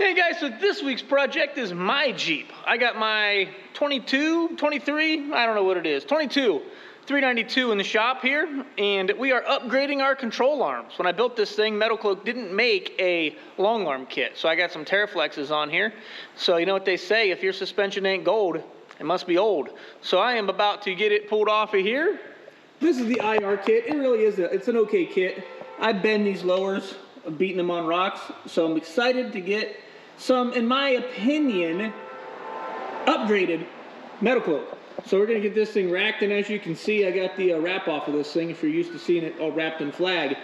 Hey guys, so this week's project is my Jeep. I got my 22, 23, I don't know what it is, 22 392 in the shop here, and we are upgrading our control arms. When I built this thing, Metalcloak didn't make a long arm kit, so I got some Teraflexes on here. So you know what they say, if your suspension ain't gold, it must be old. So I am about to get it pulled off of here. This is the IR kit. It really is, it's an okay kit. I bend these lowers, beating them on rocks, so I'm excited to get some, in my opinion, upgraded Metalcloak. So we're gonna get this thing racked, and as you can see, I got the wrap off of this thing if you're used to seeing it all wrapped in flag.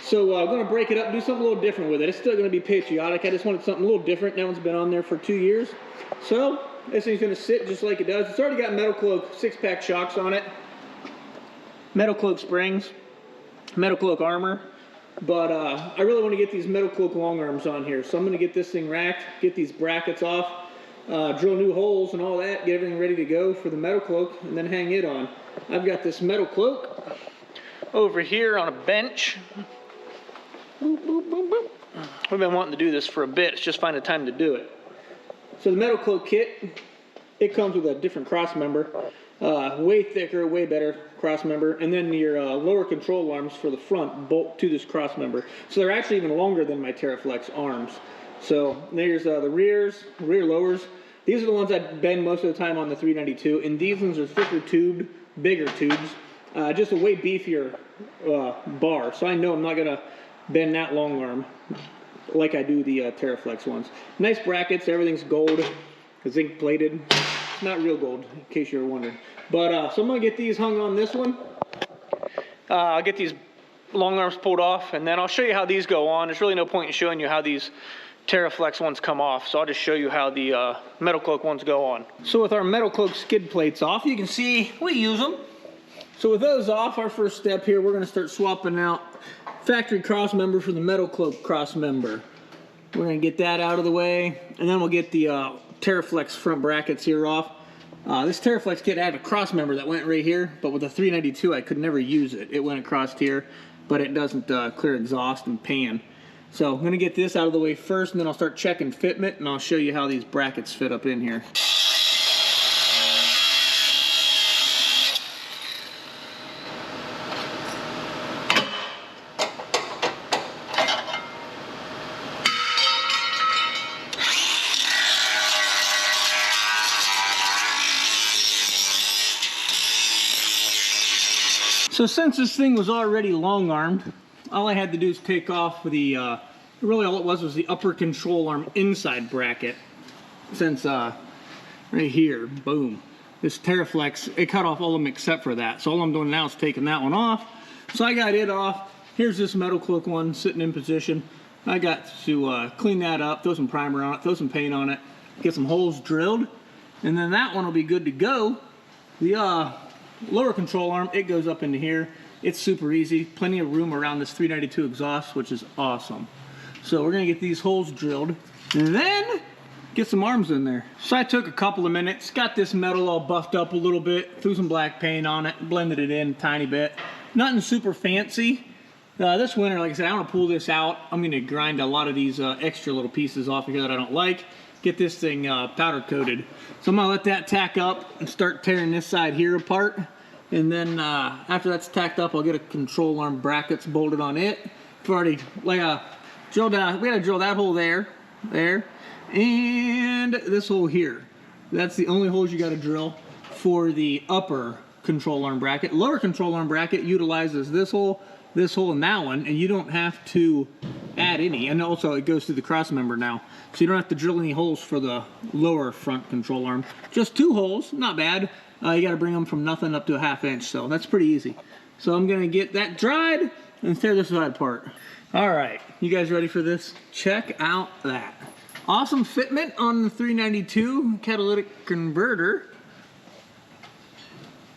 So I'm gonna break it up, do something a little different with it. It's still gonna be patriotic. I just wanted something a little different. That one's been on there for 2 years. So this thing's gonna sit just like it does. It's already got Metalcloak 6-pack shocks on it, Metalcloak springs, Metalcloak armor. But I really want to get these Metalcloak long arms on here. So I'm going to get this thing racked, get these brackets off, drill new holes and all that, get everything ready to go for the Metalcloak, and then hang it on. I've got this Metalcloak over here on a bench. Boop, boop, boop, boop. We've been wanting to do this for a bit. It's just finding time to do it. So the Metalcloak kit, it comes with a different cross member. Way thicker, way better cross member, and then your lower control arms for the front bolt to this cross member. So they're actually even longer than my Teraflex arms. So there's the rear lowers. These are the ones I bend most of the time on the 392, and these ones are thicker tubed, bigger tubes, just a way beefier bar. So I know I'm not gonna bend that long arm like I do the Teraflex ones. Nice brackets, everything's gold, zinc plated. It's not real gold, in case you were wondering. But so I'm gonna get these hung on this one. I'll get these long arms pulled off, and then I'll show you how these go on. There's really no point in showing you how these Teraflex ones come off, so I'll just show you how the Metalcloak ones go on. So with our Metalcloak skid plates off, you can see we use them. So with those off, our first step here, we're gonna start swapping out factory cross member for the Metalcloak cross member. We're gonna get that out of the way, and then we'll get the Teraflex front brackets here off. This Teraflex kit had a cross member that went right here, but with the 392 I could never use it. It went across here, but it doesn't clear exhaust and pan. So I'm gonna get this out of the way first, and then I'll start checking fitment, and I'll show you how these brackets fit up in here. So since this thing was already long armed, all I had to do is take off the, really all it was the upper control arm inside bracket. Since right here, boom, this Teraflex, it cut off all of them except for that. So all I'm doing now is taking that one off. So I got it off. Here's this Metalcloak one sitting in position. I got to clean that up, throw some primer on it, throw some paint on it, get some holes drilled, and then that one will be good to go. The lower control arm, it goes up into here. It's super easy, plenty of room around this 392 exhaust, which is awesome. So we're gonna get these holes drilled and then get some arms in there. So I took a couple of minutes, got this metal all buffed up a little bit, threw some black paint on it, blended it in a tiny bit. Nothing super fancy. This winter, like I said, I want to pull this out. I'm gonna grind a lot of these extra little pieces off of here that I don't like. Get this thing powder coated. So I'm gonna let that tack up and start tearing this side here apart. And then after that's tacked up, I'll get a control arm brackets bolted on it. I've already drilled out, we gotta drill that hole there, and this hole here. That's the only holes you gotta drill for the upper control arm bracket. Lower control arm bracket utilizes this hole, and that one, and you don't have to add any. And also it goes through the cross member now, so you don't have to drill any holes for the lower front control arm. Just 2 holes, not bad. You got to bring them from nothing up to a 1/2 inch, so that's pretty easy. So I'm gonna get that dried and tear this side apart. All right, you guys ready for this? Check out that awesome fitment on the 392 catalytic converter.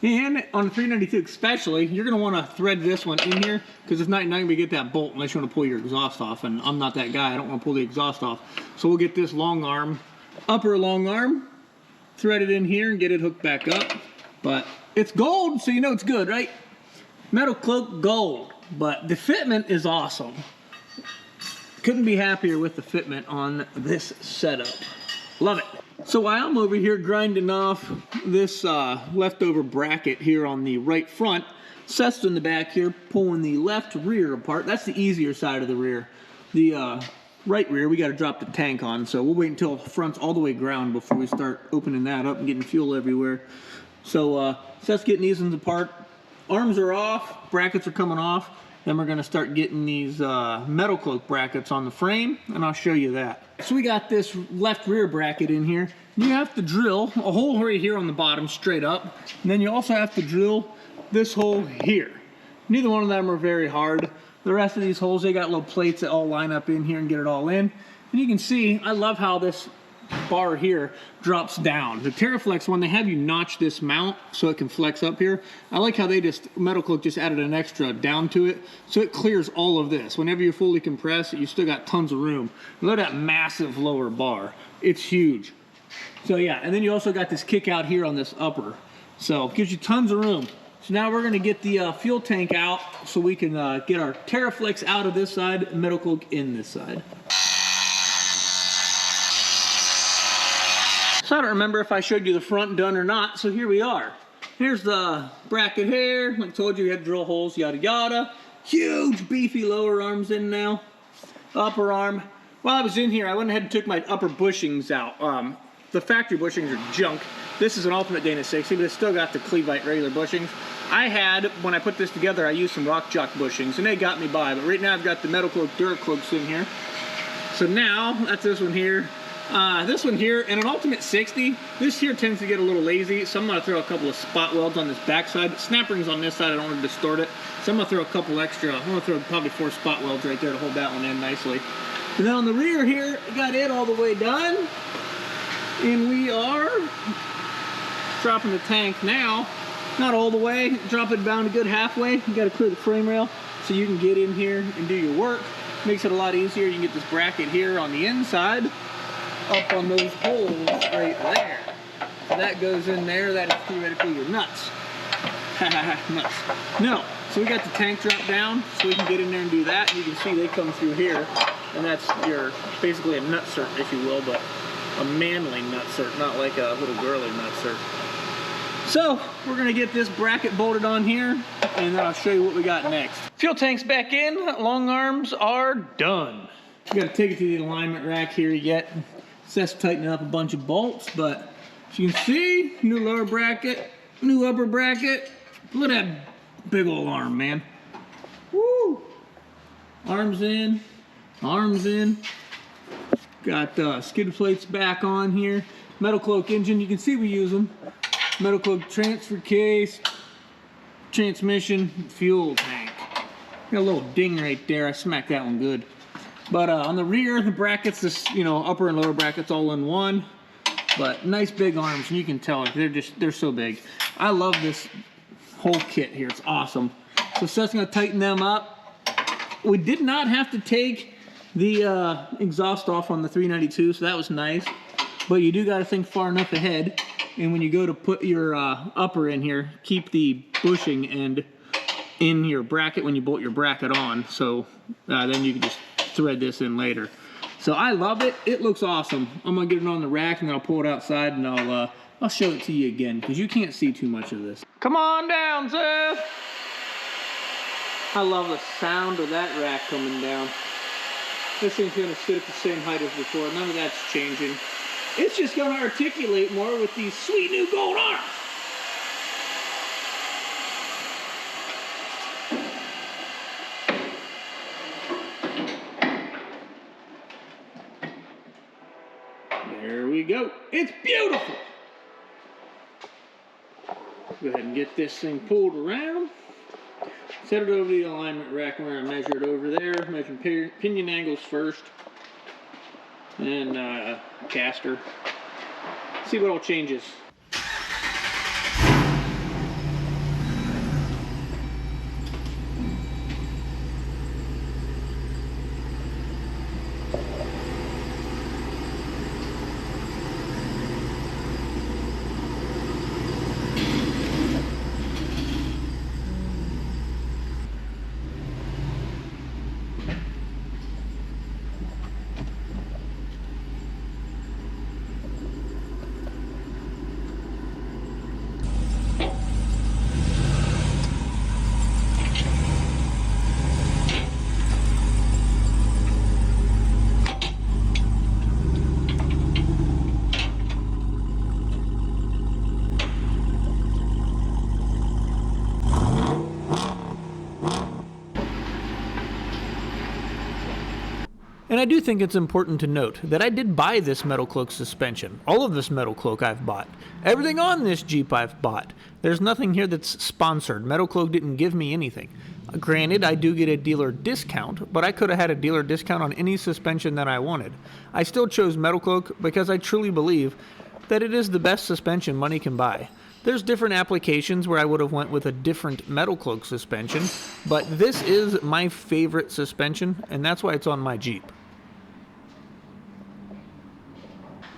And on the 392 especially, you're gonna want to thread this one in here, because if not, you're not gonna get that bolt unless you want to pull your exhaust off, and I'm not that guy, I don't want to pull the exhaust off. So we'll get this long arm, upper long arm, thread it in here and get it hooked back up. But it's gold, so you know it's good, right? Metalcloak gold, but the fitment is awesome. Couldn't be happier with the fitment on this setup. Love it. So while I'm over here grinding off this leftover bracket here on the right front, Seth's in the back here pulling the left rear apart. That's the easier side of the rear. The right rear we got to drop the tank on, so we'll wait until the front's all the way ground before we start opening that up and getting fuel everywhere. So Seth's getting these ones apart. Arms are off, brackets are coming off. Then we're going to start getting these Metalcloak brackets on the frame, and I'll show you that. So we got this left rear bracket in here. You have to drill a hole right here on the bottom straight up, and then you also have to drill this hole here. Neither one of them are very hard. The rest of these holes, they got little plates that all line up in here and get it all in. And you can see, I love how this bar here drops down. The Teraflex one, they have you notch this mount so it can flex up here. I like how they Metalcloak just added an extra down to it, so it clears all of this. Whenever you fully compress it, you still got tons of room. Look at that massive lower bar. It's huge. So yeah, and then you also got this kick out here on this upper. So it gives you tons of room. So now we're gonna get the fuel tank out so we can get our Teraflex out of this side and Metalcloak in this side. So I don't remember if I showed you the front done or not, so here we are. Here's the bracket here. Like I told you, you had drill holes, yada yada. Huge beefy lower arms in now. Upper arm. While I was in here, I went ahead and took my upper bushings out. The factory bushings are junk. This is an Ultimate Dana 60, but it's still got the Cleveite regular bushings. I had, when I put this together, I used some Rock Jock bushings, and they got me by. But right now I've got the Metalcloak Duracloaks in here. So now, that's this one here. This one here, in an Ultimate 60, this here tends to get a little lazy, so I'm going to throw a couple of spot welds on this back side. Snap rings on this side, I don't want to distort it. So I'm going to throw a couple extra, I'm going to throw probably 4 spot welds right there to hold that one in nicely. And then on the rear here, we got it all the way done. And we are dropping the tank now. Not all the way, drop it down a good halfway. You got to clear the frame rail so you can get in here and do your work. Makes it a lot easier. You can get this bracket here on the inside up on those holes right there. So that goes in there. That is theoretically your nuts. Nuts. No. So we got the tank drop down so we can get in there and do that. You can see they come through here, and that's your basically a nut cert, if you will, but a manly nut cert, not like a little girly nut cert. So we're gonna get this bracket bolted on here, and then I'll show you what we got next. Fuel tank's back in. Long arms are done. We gotta take it to the alignment rack here yet. Seth's tightening up a bunch of bolts, but as you can see, new lower bracket, new upper bracket. Look at that big old arm, man. Woo! Arms in, arms in. Got skid plates back on here. Metalcloak engine, you can see we use them. Metalcloak transfer case, transmission, fuel tank. Got a little ding right there. I smacked that one good. But on the rear, the brackets, this upper and lower brackets all in one. But nice big arms, and you can tell they're so big. I love this whole kit here. It's awesome. So Seth's gonna tighten them up. We did not have to take the exhaust off on the 392, so that was nice. But you do got to think far enough ahead. And when you go to put your upper in here, keep the bushing end in your bracket when you bolt your bracket on. So then you can just thread this in later. So I love it. It looks awesome. I'm gonna get it on the rack and then I'll pull it outside and I'll show it to you again because you can't see too much of this. Come on down, Seth. I love the sound of that rack coming down. This thing's gonna sit at the same height as before. None of that's changing. It's just going to articulate more with these sweet new gold arms. There we go. It's beautiful. Go ahead and get this thing pulled around. Set it over the alignment rack. We're going to measure it over there. Measure pinion angles first. And caster. See what all changes. And I do think it's important to note that I did buy this Metalcloak suspension. All of this Metalcloak I've bought. Everything on this Jeep I've bought. There's nothing here that's sponsored. Metalcloak didn't give me anything. Granted, I do get a dealer discount, but I could have had a dealer discount on any suspension that I wanted. I still chose Metalcloak because I truly believe that it is the best suspension money can buy. There's different applications where I would have went with a different Metalcloak suspension, but this is my favorite suspension, and that's why it's on my Jeep.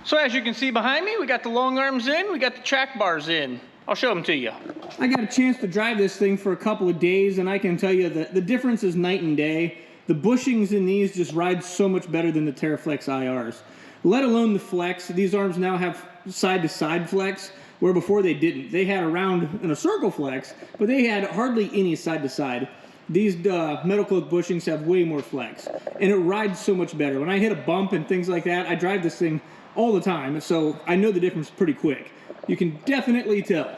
So as you can see behind me, we got the long arms in, we got the track bars in. I'll show them to you. I got a chance to drive this thing for a couple of days, and I can tell you that the difference is night and day. The bushings in these just ride so much better than the Teraflex IRs. Let alone the flex. These arms now have side-to-side flex, where before they didn't. They had a round and a circle flex, but they had hardly any side-to-side. These Metalcloak bushings have way more flex, and it rides so much better. When I hit a bump and things like that, I drive this thing all the time, so I know the difference pretty quick. You can definitely tell.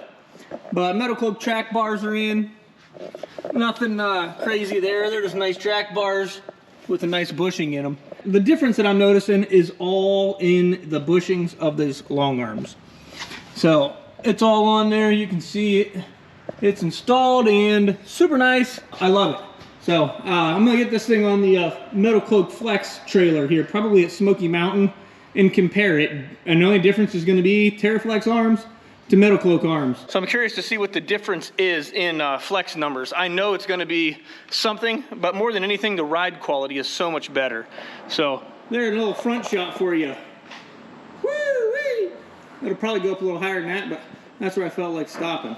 But Metalcloak track bars are in. Nothing crazy there. They're just nice track bars with a nice bushing in them. The difference that I'm noticing is all in the bushings of these long arms. So it's all on there. You can see it. It's installed and super nice. I love it. So I'm gonna get this thing on the Metalcloak Flex trailer here, probably at Smoky Mountain, and compare it. And the only difference is going to be Teraflex arms to Metalcloak arms. So I'm curious to see what the difference is in flex numbers. I know it's going to be something, but more than anything, the ride quality is so much better. So there's a little front shot for you. Woo-wee! It'll probably go up a little higher than that, but that's where I felt like stopping.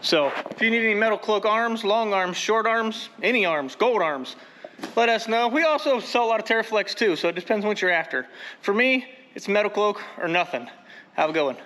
So if you need any Metalcloak arms, long arms, short arms, any arms, gold arms, let us know. We also sell a lot of Teraflex too, so it depends on what you're after. For me, it's Metalcloak or nothing. Have a good one.